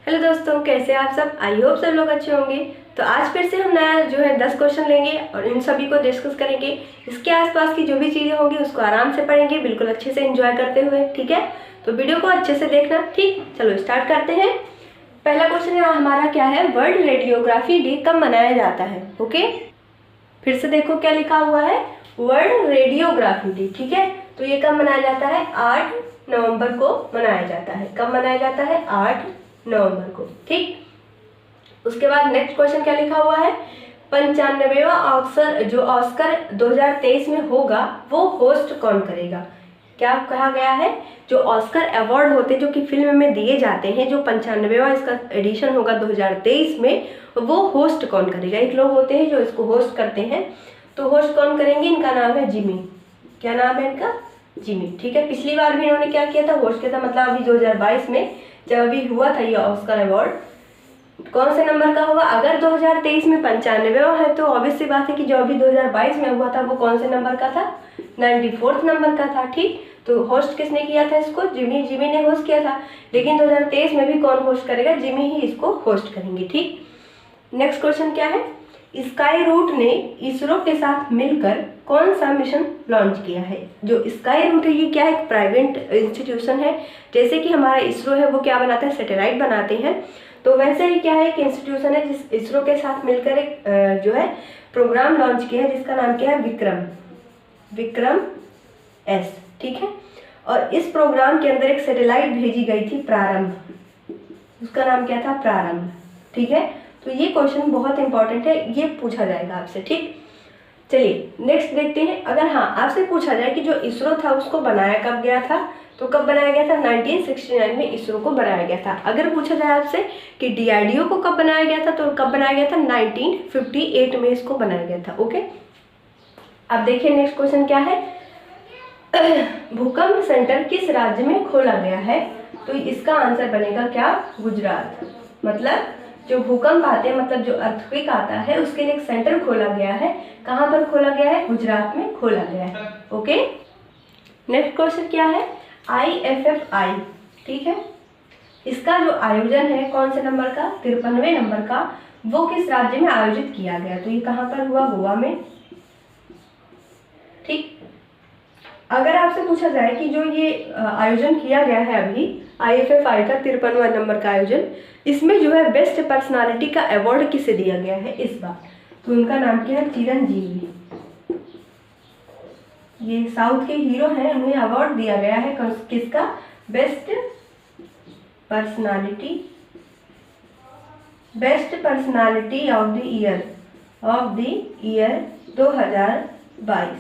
Hello दोस्तों, कैसे हैं आप सब। आई होप सब लोग अच्छे होंगे। तो आज फिर से हम नया जो है 10 क्वेश्चन लेंगे और इन सभी को डिस्कस करेंगे। इसके आसपास की जो भी चीज़ें होंगी उसको आराम से पढ़ेंगे, बिल्कुल अच्छे से एंजॉय करते हुए। ठीक है, तो वीडियो को अच्छे से देखना। ठीक, चलो स्टार्ट करते हैं। पहला क्वेश्चन हमारा क्या है, वर्ल्ड रेडियोग्राफी डे कब मनाया जाता है। ओके, फिर से देखो क्या लिखा हुआ है, वर्ल्ड रेडियोग्राफी डे। ठीक है, तो ये कब मनाया जाता है, 8 नवंबर को मनाया जाता है। कब मनाया जाता है, 8 नवंबर को। ठीक, उसके बाद नेक्स्ट क्वेश्चन क्या लिखा हुआ है, 95वां ऑस्कर जो ऑस्कर 2023 में होगा वो होस्ट कौन करेगा। क्या कहा गया है, जो ऑस्कर अवार्ड होते हैं जो कि फिल्म में दिए जाते हैं, जो 95वां इसका एडिशन होगा 2023 में, वो होस्ट कौन करेगा। एक लोग होते हैं जो इसको होस्ट करते हैं, तो होस्ट कौन करेंगे, इनका नाम है जिमी। क्या नाम है इनका, जिमी। ठीक है, पिछली बार भी इन्होंने क्या किया था, होस्ट किया था। मतलब अभी 2022 में जब अभी हुआ था ये ऑस्कर अवार्ड, कौन से नंबर का होगा। अगर 2023 में 95वां है तो ऑब्वियस सी बात है कि जो अभी 2022 में हुआ था वो कौन से नंबर का था, 94th नंबर का था। ठीक, तो होस्ट किसने किया था इसको, जिमी ने होस्ट किया था। लेकिन 2023 में भी कौन होस्ट करेगा, जिमी ही इसको होस्ट करेंगे। ठीक, नेक्स्ट क्वेश्चन क्या है, स्काई रूट ने इसरो के साथ मिलकर कौन सा मिशन लॉन्च किया है। जो स्काई रूट है ये क्या है, एक प्राइवेट इंस्टीट्यूशन है। जैसे कि हमारा इसरो है वो क्या बनाता है, सैटेलाइट बनाते हैं। तो वैसे ही क्या है, एक इंस्टीट्यूशन है जिस इसरो के साथ मिलकर एक जो है प्रोग्राम लॉन्च किया है जिसका नाम क्या है, विक्रम एस। ठीक है, और इस प्रोग्राम के अंदर एक सैटेलाइट भेजी गई थी प्रारंभ, उसका नाम क्या था, प्रारंभ। ठीक है, तो ये क्वेश्चन बहुत इंपॉर्टेंट है, ये पूछा जाएगा आपसे। ठीक, चलिए नेक्स्ट देखते हैं। अगर हाँ आपसे पूछा जाए कि जो इसरो था उसको बनाया कब गया था, तो कब बनाया गया था, 1969 में इसरो को बनाया गया था। अगर पूछा जाए आपसे कि डीआरडीओ को कब बनाया गया था, तो कब बनाया गया था, 1958 में इसको बनाया गया था। ओके, अब देखिए नेक्स्ट क्वेश्चन क्या है, भूकंप सेंटर किस राज्य में खोला गया है। तो इसका आंसर बनेगा क्या, गुजरात। मतलब जो भूकंप आते हैं, मतलब जो अर्थक्वेक आता है, उसके लिए एक सेंटर खोला गया है। कहाँ पर खोला गया है, गुजरात में खोला गया है। ओके, नेक्स्ट क्वेश्चन क्या है, IFFI। ठीक है, इसका जो आयोजन है कौन से नंबर का, 53वें नंबर का, वो किस राज्य में आयोजित किया गया। तो ये कहाँ पर हुआ, गोवा में। ठीक, अगर आपसे पूछा जाए कि जो ये आयोजन किया गया है अभी IFFI का 53वां नंबर का आयोजन, इसमें जो है बेस्ट पर्सनालिटी का अवार्ड किसे दिया गया है इस बार, तो उनका नाम क्या है, चिरंजीवी। ये साउथ के हीरो हैं, उन्हें अवार्ड दिया गया है किसका, best personality of the year 2022।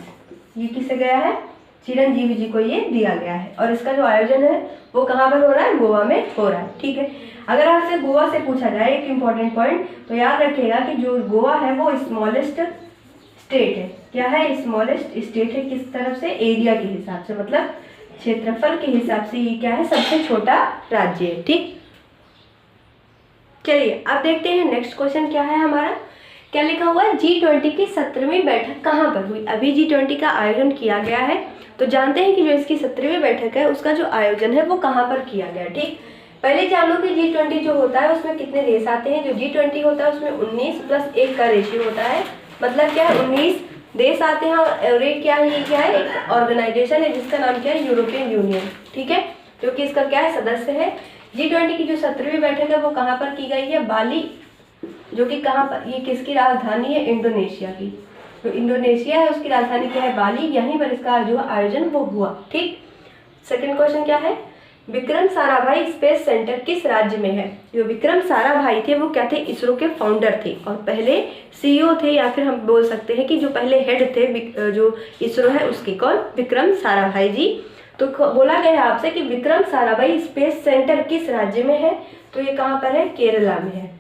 ये किसे गया है, चिरंजीवी जी को ये दिया गया है। और इसका जो आयोजन है वो कहाँ पर हो रहा है, गोवा में हो रहा है। ठीक है, अगर आपसे गोवा से पूछा जाए एक इम्पॉर्टेंट पॉइंट, तो याद रखिएगा कि जो गोवा है वो स्मॉलेस्ट स्टेट है। क्या है, स्मॉलेस्ट स्टेट है। किस तरफ से, एरिया के हिसाब से, मतलब क्षेत्रफल के हिसाब से ये क्या है, सबसे छोटा राज्य है। ठीक, चलिए अब देखते हैं नेक्स्ट क्वेश्चन क्या है हमारा। क्या लिखा हुआ है, G20 की 17वीं बैठक कहाँ पर हुई। अभी G20 का आयोजन किया गया है, तो जानते हैं कि जो इसकी 17वीं बैठक है उसका जो आयोजन है वो कहाँ पर किया गया। ठीक, पहले जान लो कि G20 जो होता है उसमें कितने देश आते हैं। जो G20 होता है उसमें 19 + 1 का रेशियो होता है। मतलब क्या है, 19 देश आते हैं। और एक क्या है, ये क्या है, एक ऑर्गेनाइजेशन है जिसका नाम क्या है, यूरोपियन यूनियन। ठीक है, जो कि इसका क्या है, सदस्य है। G20 की जो 17वीं बैठक है वो कहाँ पर की गई है, बाली, जो कि कहाँ पर, ये किसकी राजधानी है, इंडोनेशिया की। जो इंडोनेशिया है उसकी राजधानी क्या है, बाली। यहीं पर इसका जो आयोजन वो हुआ। ठीक, सेकंड क्वेश्चन क्या है, विक्रम साराभाई स्पेस सेंटर किस राज्य में है। जो विक्रम साराभाई थे वो क्या थे, इसरो के फाउंडर थे और पहले CEO थे, या फिर हम बोल सकते हैं कि जो पहले हेड थे जो इसरो है उसके, कौन, विक्रम साराभाई जी। तो बोला गया है आपसे कि विक्रम साराभाई स्पेस सेंटर किस राज्य में है, तो ये कहाँ पर है, केरला में है।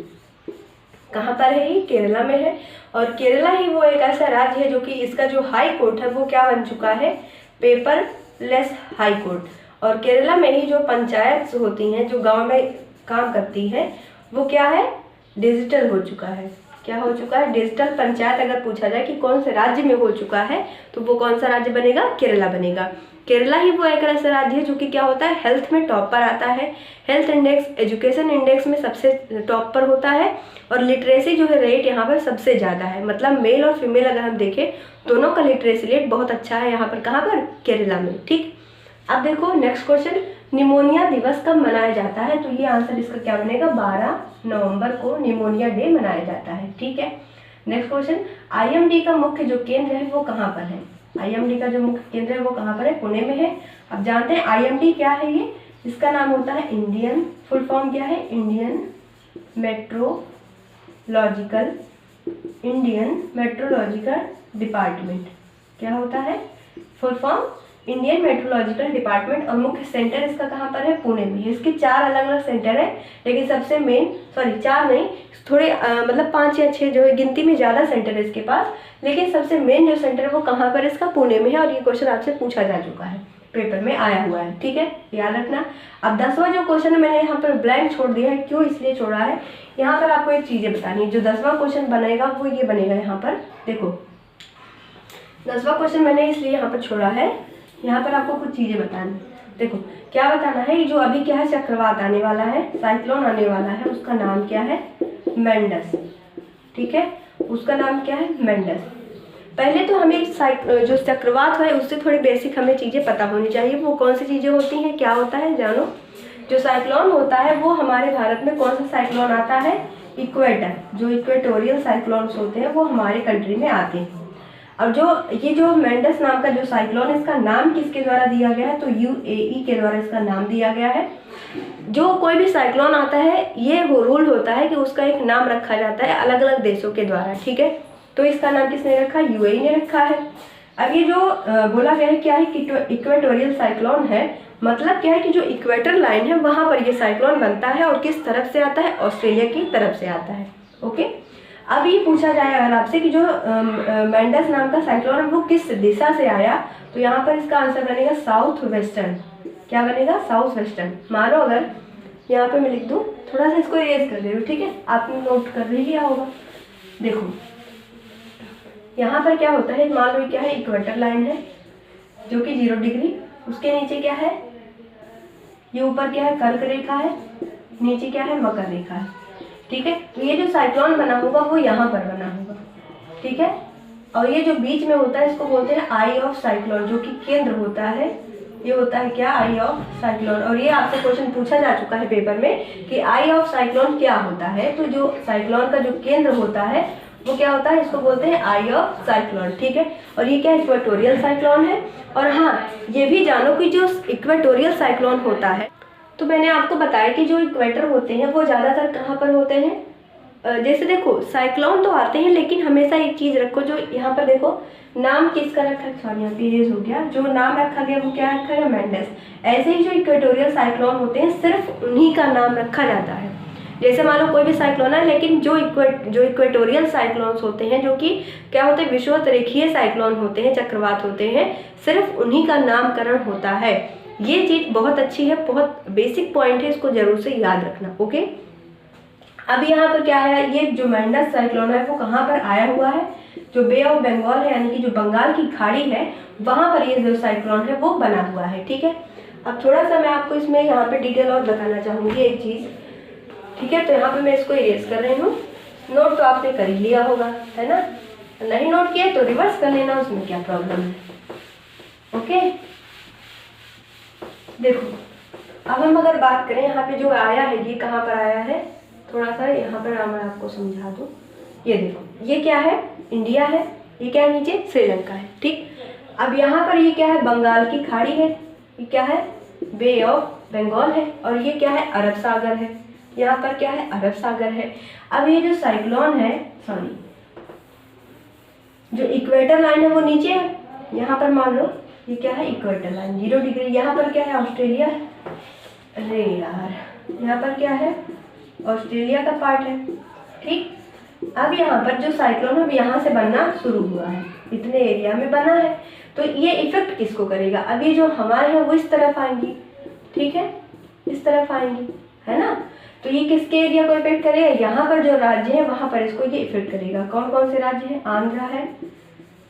कहाँ पर है ये, केरला में है। और केरला ही वो एक ऐसा राज्य है जो कि इसका जो हाई कोर्ट है वो क्या बन चुका है, पेपरलेस हाई कोर्ट। और केरला में ही जो पंचायत होती हैं, जो गांव में काम करती हैं, वो क्या है, डिजिटल हो चुका है। क्या हो चुका है, डिजिटल पंचायत अगर पूछा जाए कि कौन से राज्य में हो चुका है तो वो कौन सा राज्य बनेगा, केरला बनेगा। केरला ही वो एक ऐसा राज्य है जो कि क्या होता है, हेल्थ में टॉप पर आता है, हेल्थ इंडेक्स, एजुकेशन इंडेक्स में सबसे टॉप पर होता है, और लिटरेसी जो है रेट यहाँ पर सबसे ज़्यादा है। मतलब मेल और फीमेल अगर हम देखें दोनों का लिटरेसी रेट बहुत अच्छा है यहाँ पर, कहाँ पर, केरला में। ठीक, अब देखो नेक्स्ट क्वेश्चन, निमोनिया दिवस कब मनाया जाता है, तो ये आंसर इसका क्या बनेगा, 12 नवंबर को निमोनिया डे मनाया जाता है। ठीक है, नेक्स्ट क्वेश्चन, आईएमडी का मुख्य जो केंद्र है वो कहाँ पर है, आईएमडी का जो मुख्य केंद्र है वो कहाँ पर है, पुणे में है। अब जानते हैं आईएमडी क्या है, ये इसका नाम होता है इंडियन, फुल फॉर्म क्या है, इंडियन मेट्रोलॉजिकल डिपार्टमेंट। क्या होता है, full form Indian meteorological department, और मुख्य सेंटर इसका कहाँ पर है, पुणे में है। इसके 4 अलग अलग सेंटर है, लेकिन सबसे मेन, सॉरी 4 नहीं, थोड़े मतलब 5 या 6 जो है, गिनती में ज़्यादा सेंटर है इसके पास, लेकिन सबसे मेन जो सेंटर है वो कहाँ पर है इसका, पुणे में है। और ये क्वेश्चन आपसे पूछा जा चुका है, पेपर में आया हुआ है। ठीक है, याद रखना। अब 10वां जो क्वेश्चन है मैंने यहाँ पर ब्लैंक छोड़ दिया है, क्यों इसलिए छोड़ा है, यहाँ पर आपको एक चीज़ें बतानी है। जो 10वां क्वेश्चन बनेगा वो ये बनेगा, यहाँ पर देखो 10वां क्वेश्चन मैंने इसलिए यहाँ पर छोड़ा है, यहाँ पर आपको कुछ चीज़ें बतानी। देखो क्या बताना है, जो अभी क्या है, चक्रवात आने वाला है, साइक्लोन आने वाला है, उसका नाम क्या है, मेंडस। ठीक है, उसका नाम क्या है, मेंडस। पहले तो हमें जो चक्रवात है उससे थोड़ी बेसिक हमें चीज़ें पता होनी चाहिए। वो कौन सी चीज़ें होती हैं, क्या होता है, जानो। जो साइक्लोन होता है वो हमारे भारत में कौन सा साइक्लोन आता है, इक्वेटर, जो इक्वेटोरियल साइक्लोन्स होते हैं वो हमारे कंट्री में आते हैं। और जो मेंडस नाम का जो साइक्लोन, इसका नाम किसके द्वारा दिया गया है, तो यूएई के द्वारा इसका नाम दिया गया है। जो कोई भी साइक्लोन आता है ये रूल होता है कि उसका एक नाम रखा जाता है अलग अलग देशों के द्वारा। ठीक है, तो इसका नाम किसने रखा, यूएई ने रखा है। अब ये जो बोला गया है क्या है कि इक्वेटोरियल साइक्लोन है, मतलब क्या है कि जो इक्वेटर लाइन है वहाँ पर ये साइक्लोन बनता है, और किस तरफ से आता है, ऑस्ट्रेलिया की तरफ से आता है। ओके, अब ये पूछा जाए अगर आपसे कि जो मेंडस नाम का साइक्लोन है वो किस दिशा से आया, तो यहाँ पर इसका आंसर बनेगा साउथ वेस्टर्न। क्या बनेगा, साउथ वेस्टर्न। मानो अगर यहाँ पे मैं लिख दूँ, थोड़ा सा इसको इरेज कर दे रही हूँ, ठीक है, आपने नोट कर ही लिया होगा। देखो यहाँ पर क्या होता है, मान लो क्या है, इक्वेटर लाइन है जो कि 0 डिग्री, उसके नीचे क्या है, ये ऊपर क्या है, कर्क रेखा है, नीचे क्या है, मकर रेखा है। ठीक है, तो ये जो साइक्लोन बना होगा वो यहाँ पर बना होगा। ठीक है, और ये जो बीच में होता है इसको बोलते हैं आई ऑफ साइक्लोन, जो कि केंद्र होता है। ये होता है क्या, आई ऑफ साइक्लोन। और ये आपसे क्वेश्चन पूछा जा चुका है पेपर में कि आई ऑफ साइक्लोन क्या होता है, तो जो साइक्लोन का जो केंद्र होता है वो क्या होता है, इसको बोलते हैं आई ऑफ साइक्लोन। ठीक है, और ये क्या इक्वेटोरियल साइक्लोन है। और हाँ, ये भी जानो कि जो इक्वेटोरियल साइक्लोन होता है, तो मैंने आपको बताया कि जो इक्वेटर होते हैं वो ज़्यादातर कहाँ पर होते हैं, जैसे देखो साइक्लोन तो आते हैं, लेकिन हमेशा एक चीज़ रखो, जो यहाँ पर देखो नाम किसका रखा है, सॉरी यहाँ पे इरेज हो गया, जो नाम रखा गया वो क्या रखा है, मेंडस। ऐसे ही जो इक्वेटोरियल साइक्लोन होते हैं सिर्फ उन्हीं का नाम रखा जाता है। जैसे मान लो कोई भी साइक्लोन है, लेकिन जो इक्वेटोरियल साइक्लोन्स होते हैं, जो कि क्या होते हैं, विषुवत रेखीय साइक्लोन होते हैं, चक्रवात होते हैं, सिर्फ उन्हीं का नामकरण होता है। ये चीज़ बहुत अच्छी है, बहुत बेसिक पॉइंट है, इसको जरूर से याद रखना। ओके, अब यहाँ पर क्या है, ये जो मेंडस साइक्लोन है वो कहाँ पर आया हुआ है, जो बे ऑफ बंगाल है, यानी कि जो बंगाल की खाड़ी है वहाँ पर ये जो साइक्लोन है वो बना हुआ है। ठीक है, अब थोड़ा सा मैं आपको इसमें यहाँ पे डिटेल और बताना चाहूँगी एक चीज़। ठीक है, तो यहाँ पे मैं इसको इरेज कर रही हूँ। नोट तो आपने कर ही लिया होगा, है ना, नहीं नोट किया तो रिवर्स कर लेना, उसमें क्या प्रॉब्लम है। ओके, देखो अब हम अगर बात करें यहाँ पे जो आया है, ये कहाँ पर आया है, थोड़ा सा यहाँ पर मैं आपको समझा दूँ। ये देखो, ये क्या है, इंडिया है, ये क्या है, नीचे श्रीलंका है। ठीक, अब यहाँ पर ये क्या है, बंगाल की खाड़ी है, ये क्या है, बे ऑफ बंगाल है, और ये क्या है, अरब सागर है। यहाँ पर क्या है, अरब सागर है। अब ये जो साइक्लोन है, सॉरी जो इक्वेटर लाइन है वो नीचे है, यहाँ पर मान लो ये क्या है, इक्वेटर लाइन 0 डिग्री। यहाँ पर क्या है, ऑस्ट्रेलिया है, अरे यार यहाँ पर क्या है, ऑस्ट्रेलिया का पार्ट है। ठीक, अब यहाँ पर जो साइक्लोन है यहाँ से बनना शुरू हुआ है, इतने एरिया में बना है, तो ये इफेक्ट किसको करेगा, अब ये जो हवाएं हैं वो इस तरफ आएंगी। ठीक है, इस तरफ आएंगी, है ना, तो तो ये किसके एरिया को इफेक्ट करेगा, यहाँ पर जो राज्य है वहाँ पर इसको ये इफेक्ट करेगा। कौन कौन से राज्य हैं, आंध्रा है,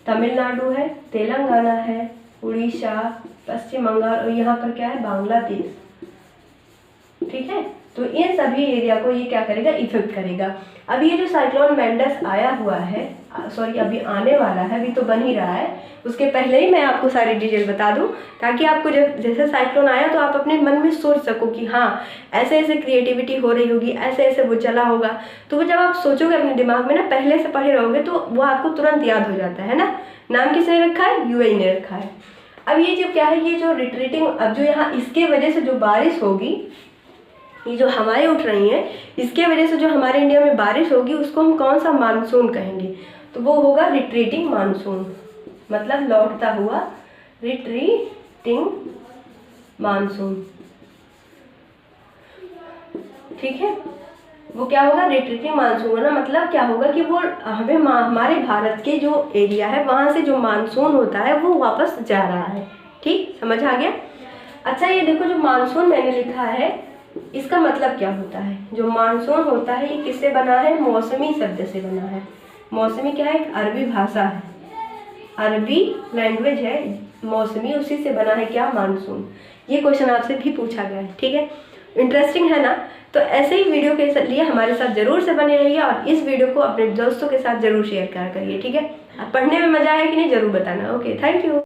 तमिलनाडु है, तेलंगाना है, उड़ीसा, पश्चिम बंगाल और यहाँ पर क्या है, बांग्लादेश। ठीक है, तो इन सभी एरिया को ये क्या करेगा, इफेक्ट करेगा। अब ये जो साइक्लोन मेंडस आया हुआ है, सॉरी अभी आने वाला है, अभी तो बन ही रहा है, उसके पहले ही मैं आपको सारी डिटेल बता दूं ताकि आपको जब जैसे साइक्लोन आया तो आप अपने मन में सोच सको कि हाँ ऐसे ऐसे क्रिएटिविटी हो रही होगी, ऐसे ऐसे वो चला होगा। तो वो जब आप सोचोगे अपने दिमाग में ना, पहले से पढ़े रहोगे तो वो आपको तुरंत याद हो जाता है ना। नाम किसने रखा है, यूएई ने रखा है। अब ये जो क्या है, ये जो रिट्रीटिंग, अब जो यहाँ इसके वजह से जो बारिश होगी, ये जो हवाएं उठ रही हैं, इसके वजह से जो हमारे इंडिया में बारिश होगी उसको हम कौन सा मानसून कहेंगे, तो वो होगा रिट्रीटिंग मानसून, मतलब लौटता हुआ, रिट्रीटिंग मानसून। ठीक है, वो क्या होगा, रिट्रीटिंग मानसून होना मतलब क्या होगा कि वो हमें हमारे भारत के जो एरिया है वहाँ से जो मानसून होता है वो वापस जा रहा है। ठीक, समझ आ गया। अच्छा ये देखो, जो मानसून मैंने लिखा है इसका मतलब क्या होता है। जो मानसून होता है ये किससे बना है, मौसमी शब्द से बना है। मौसमी क्या है, एक अरबी भाषा है, अरबी लैंग्वेज है, मौसमी उसी से बना है क्या, मानसून। ये क्वेश्चन आपसे भी पूछा गया है। ठीक है, इंटरेस्टिंग है ना। तो ऐसे ही वीडियो के लिए हमारे साथ जरूर से बने रहिए और इस वीडियो को अपने दोस्तों के साथ जरूर शेयर करिए। ठीक है, पढ़ने में मजा आया कि नहीं जरूर बताना। Okay, thank you.